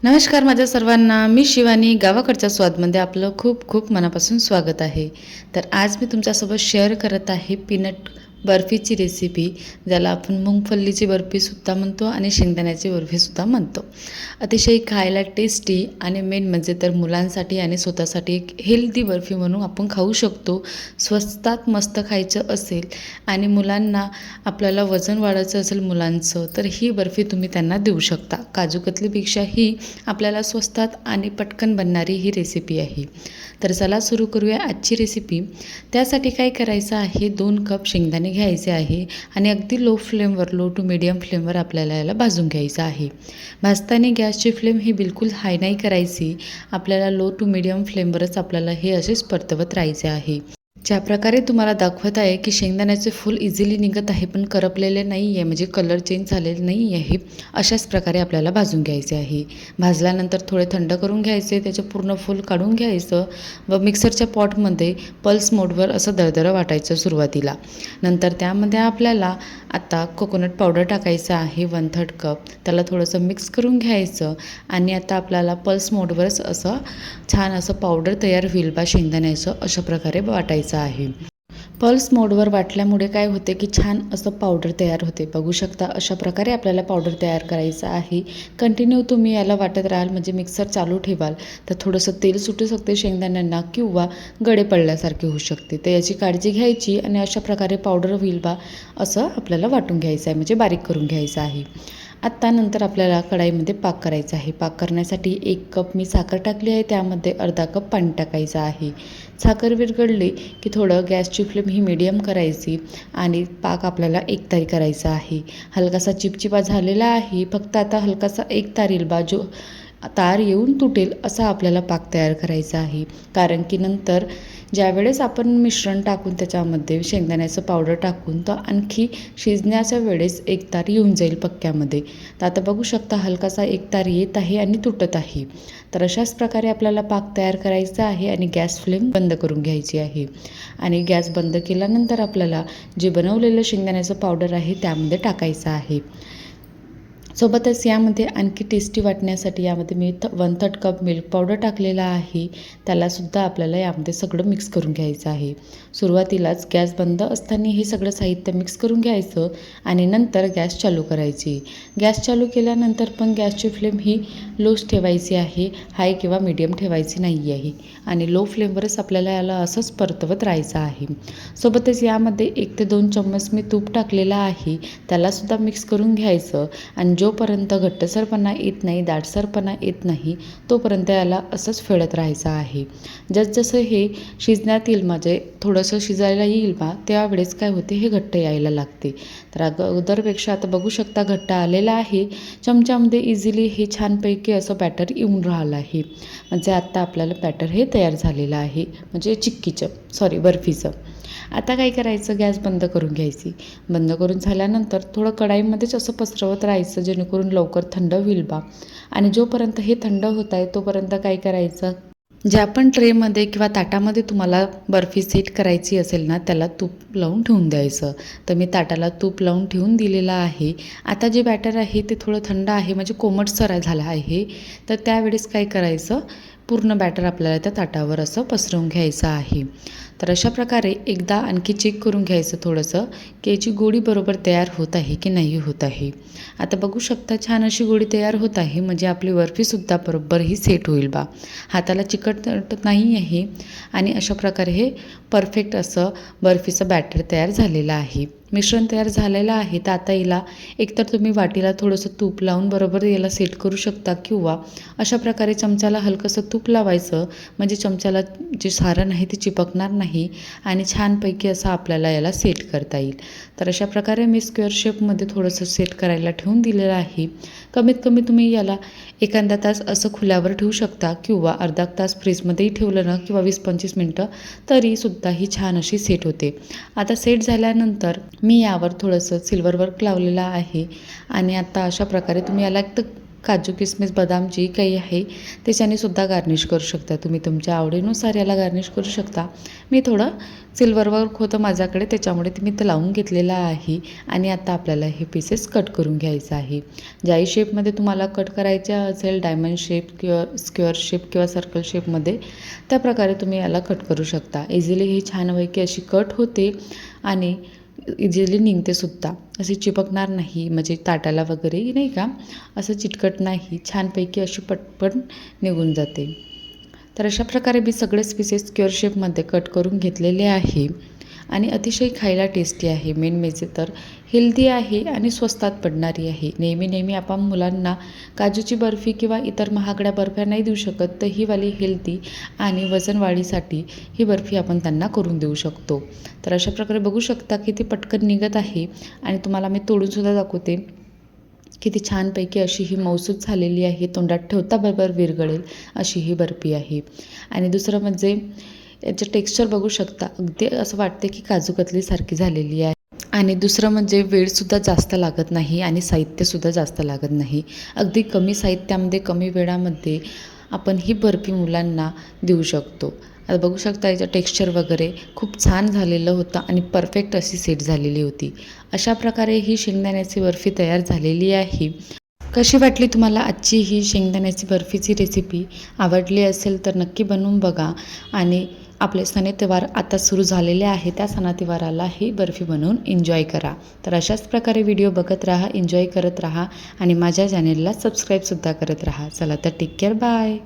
नमस्कार माझ्या सर्वांना, मी शिवानी. गावाकडच्या स्वादमध्ये आपलं खूप खूप मनापासून स्वागत आहे. तर आज मी तुमच्यासोबत शेअर करत आहे पीनट बर्फीची रेसिपी, ज्याला आपण मुंगफल्लीची बर्फीसुद्धा म्हणतो आणि शेंगदाण्याची बर्फीसुद्धा म्हणतो. अतिशय खायला टेस्टी आणि मेन म्हणजे तर मुलांसाठी आणि स्वतःसाठी एक हेल्दी बर्फी म्हणून आपण खाऊ शकतो. स्वस्तात मस्त खायचं असेल आणि मुलांना आपल्याला वजन वाढायचं असेल मुलांचं, तर ही बर्फी तुम्ही त्यांना देऊ शकता. काजू कतलीपेक्षा ही आपल्याला स्वस्तात आणि पटकन बनणारी ही रेसिपी आहे. तर चला सुरू करूया आजची रेसिपी. त्यासाठी काय करायचं आहे, 2 कप शेंगदाणे घ्यायचे आहे आणि अगदी लो फ्लेमवर, लो टू मीडियम फ्लेमवर आपल्याला याला भाजून घ्यायचं आहे. भाजताना गॅसची फ्लेम ही बिलकुल हाय नाही करायची. आपल्याला लो टू मीडियम फ्लेमवरच आपल्याला हे असेच परतवत राहायचे आहे. ज्या प्रकारे तुम्हाला दाखवत आहे की शेंगदाण्याचे फूल इझिली निघत आहे, पण करपलेले नाही आहे, म्हणजे कलर चेंज झालेले नाही आहे. अशाच प्रकारे आपल्याला भाजून घ्यायचे आहे. भाजल्यानंतर थोडे थंड करून घ्यायचे, त्याचे पूर्ण फूल काढून घ्यायचं व मिक्सरच्या पॉटमध्ये पल्स मोडवर असं दरदरं वाटायचं सुरुवातीला. नंतर त्यामध्ये आपल्याला आता कोकोनट पावडर टाकायचं आहे 1/3 कप. त्याला थोडंसं मिक्स करून घ्यायचं आणि आता आपल्याला पल्स मोडवरच असं छान असं पावडर तयार होईल बा शेंगदाण्याचं, अशा प्रकारे वाटायचं आहे. पल्स मोडवर वाटल्यामुळे काय होते की छान असं पावडर तयार होते. बघू शकता अशा प्रकारे आपल्याला पावडर तयार करायचं आहे. कंटिन्यू तुम्ही याला वाटत राहाल, म्हणजे मिक्सर चालू ठेवाल तर थोडंसं तेल सुटू शकते शेंगदाण्यांना किंवा गळे पडल्यासारखे होऊ शकते. तर याची काळजी घ्यायची आणि अशा प्रकारे पावडर होईल बा असं आपल्याला वाटून घ्यायचं आहे, म्हणजे बारीक करून घ्यायचं आहे. आत्ता नंतर आपल्याला कढाईमध्ये पाक करायचा आहे. पाक करण्यासाठी 1 कप मी साखर टाकली आहे, त्यामध्ये अर्धा कप पाणी टाकायचं आहे. साखर विरघळली की थोडं गॅसची फ्लेम ही मीडियम करायची आणि पाक आपल्याला एकतारी करायचा आहे. हलकासा चिपचिपा झालेला आहे, फक्त आता हलकासा एकतार येईल बा, जो तार येऊन तुटेल असा आपल्याला पाक तयार करायचा आहे. कारण की नंतर ज्यावेळेस आपण मिश्रण टाकून त्याच्यामध्ये शेंगदाण्याचं पावडर टाकून तर आणखी शिजण्याच्या वेळेस एकतार येऊन जाईल पक्क्यामध्ये. तर आता बघू शकता हलकासा एकतार येत आहे आणि तुटत आहे. तर अशाच प्रकारे आपल्याला पाक तयार करायचा आहे आणि गॅस फ्लेम बंद करून घ्यायची आहे. आणि गॅस बंद केल्यानंतर आपल्याला जे बनवलेलं शेंगदाण्याचं पावडर आहे त्यामध्ये टाकायचं आहे. सोबतच यामध्ये आणखी टेस्टी वाटण्यासाठी यामध्ये मी 1/3 कप मिल्क पावडर टाकलेला आहे. त्यालासुद्धा आपल्याला यामध्ये सगळं मिक्स करून घ्यायचं आहे. सुरुवातीलाच गॅस बंद असताना हे सगळं साहित्य मिक्स करून घ्यायचं आणि नंतर गॅस चालू करायची. गॅस चालू केल्यानंतर पण गॅसची फ्लेम ही लोच ठेवायची आहे, हाय किंवा मीडियम ठेवायची नाही आहे. आणि लो फ्लेमवरच आपल्याला याला असंच परतवत राहायचं आहे. सोबतच यामध्ये 1 ते 2 चम्मच मी तूप टाकलेला आहे. त्यालासुद्धा मिक्स करून घ्यायचं आणि जोपर्यंत घट्टसरपणा येत नाही, दाटसरपणा येत नाही, तोपर्यंत याला असंच फेळत राहायचं आहे. जसजसं हे शिजण्यात येईल, म्हणजे थोडंसं शिजायला येईल बा, त्यावेळेस काय होते, हे घट्ट यायला लागते. तर अगोदरपेक्षा आता बघू शकता घट्ट आलेलं आहे. चमच्यामध्ये इझिली हे छानपैकी असं बॅटर येऊन राहिलं आहे. म्हणजे आत्ता आपल्याला बॅटर हे तयार झालेलं आहे, म्हणजे बर्फीचं. आता काय करायचं, गॅस बंद करून घ्यायची. बंद करून झाल्यानंतर थोडं कढाईमध्येच असं पसरवत राहायचं, जेणेकरून लवकर थंड होईल बा. आणि जोपर्यंत हे थंड होत आहे तोपर्यंत काय करायचं, ज्या पण ट्रेमध्ये किंवा ताटामध्ये तुम्हाला बर्फी सेट करायची असेल ना, त्याला तूप लावून ठेवून द्यायचं. तर मी ताटाला तूप लावून ठेवून दिलेलं आहे. आता जे बॅटर आहे ते थोडं थंड आहे, म्हणजे कोमटसर झालं आहे. तर त्यावेळेस काय करायचं, पूर्ण बॅटर आपल्याला त्या ताटावर असं पसरवून घ्यायचं आहे. तर अशा प्रकारे एकदा आणखी चेक करून घ्यायचं थोडंसं, की याची गोळी बरोबर तयार होत आहे की नाही होत आहे. आता बघू शकता छान अशी गोळी तयार होत आहे, म्हणजे आपली बर्फीसुद्धा बरोबर ही सेट होईल बा. हाताला चिकटत नाही आहे. आणि अशा प्रकारे हे परफेक्ट असं बर्फीचं बॅटर तयार झालेलं आहे. मिश्रण तयार झालेलं आहे. तर आता याला एकतर तुम्ही वाटीला थोडंसं तूप लावून बरोबर याला सेट करू शकता, किंवा अशा प्रकारे चमच्याला हलकंसं तूप लावायचं, म्हणजे चमच्याला जे सारण आहे ते चिपकणार नाही आणि छानपैकी असं आपल्याला याला सेट करता येईल. तर अशा प्रकारे मी स्क्वेअर शेपमध्ये थोडंसं सेट करायला ठेवून दिलेलं आहे. कमीत कमी तुम्ही याला एखादा तास असं खुल्यावर ठेवू शकता, किंवा अर्धा तास फ्रीजमध्येही ठेवलं ना, किंवा 20-25 मिनटं, तरीसुद्धा ही छान अशी सेट होते. आता सेट झाल्यानंतर मी यावर थोडंसं सिल्वर वर्क लावलेलं आहे. आणि आता अशा प्रकारे तुम्ही याला काजू किसमिस बदाम जी काही आहे त्याच्याने सुद्धा गार्निश करू शकता तुम्ही. तुमच्या आवडीनुसार याला गार्निश करू शकता. मी थोडं सिल्वर वर्क होतं माझ्याकडे त्याच्यामुळे ते मी ते लावून घेतलेलं आहे. आणि आता आपल्याला हे पीसेस कट करून घ्यायचं आहे. ज्याही शेपमध्ये तुम्हाला कट करायचे असेल, डायमंड शेप किंवा स्क्वेअर शेप किंवा सर्कल शेपमध्ये, त्या प्रकारे तुम्ही याला कट करू शकता. इझिली ही छानपैकी अशी कट होते आणि इझिली निघते सुद्धा. अशी चिपकणार नाही, म्हणजे ताटाला वगैरे नाही का असं चिटकट नाही, छानपैकी अशी पटपट निघून जाते. तर अशा प्रकारे मी सगळेच पीसेस स्क्वेअर शेपमध्ये कट करून घेतलेले आहे आणि अतिशय खायला टेस्टी आहे. मेन म्हणजे तर हेल्दी आहे आणि स्वस्तात पडणारी आहे. नेहमी आपण मुलांना काजूची बर्फी किंवा इतर महागड्या बर्फ्या नाही देऊ शकत, तर ही वाली हेल्दी आणि वजन वाढीसाठी ही बर्फी आपण त्यांना करून देऊ शकतो. तर अशा प्रकारे बघू शकता की ती पटकन निघत आहे आणि तुम्हाला मी तोडूनसुद्धा दाखवते. किती छानपैकी अशी ही मऊसूत झालेली आहे. तोंडात ठेवता बरोबर विरघळेल अशी ही बर्फी आहे. आणि दुसरं म्हणजे याचं टेक्स्चर बघू शकता, अगदी असं वाटते की काजू कतलीसारखी झालेली आहे. आणि दुसरं म्हणजे वेळसुद्धा जास्त लागत नाही आणि साहित्यसुद्धा जास्त लागत नाही. अगदी कमी साहित्यामध्ये कमी वेळामध्ये आपण ही बर्फी मुलांना देऊ शकतो. आता बघू शकता याचं टेक्स्चर वगैरे खूप छान झालेलं होतं आणि परफेक्ट अशी सेट झालेली होती. अशा प्रकारे ही शेंगदाण्याची बर्फी तयार झालेली आहे. कशी वाटली तुम्हाला आजची ही शेंगदाण्याची बर्फीची रेसिपी? आवडली असेल तर नक्की बनवून बघा. आणि आपले सण-त्योहार आता सुरू झालेले आहे, त्या सणात्योहाराला ही बर्फी बनवून एन्जॉय करा. तर अशाच प्रकारे व्हिडिओ बघत राहा, एन्जॉय करत राहा आणि माझ्या चॅनेलला सबस्क्राईबसुद्धा करत राहा. चला तर टेक केअर, बाय.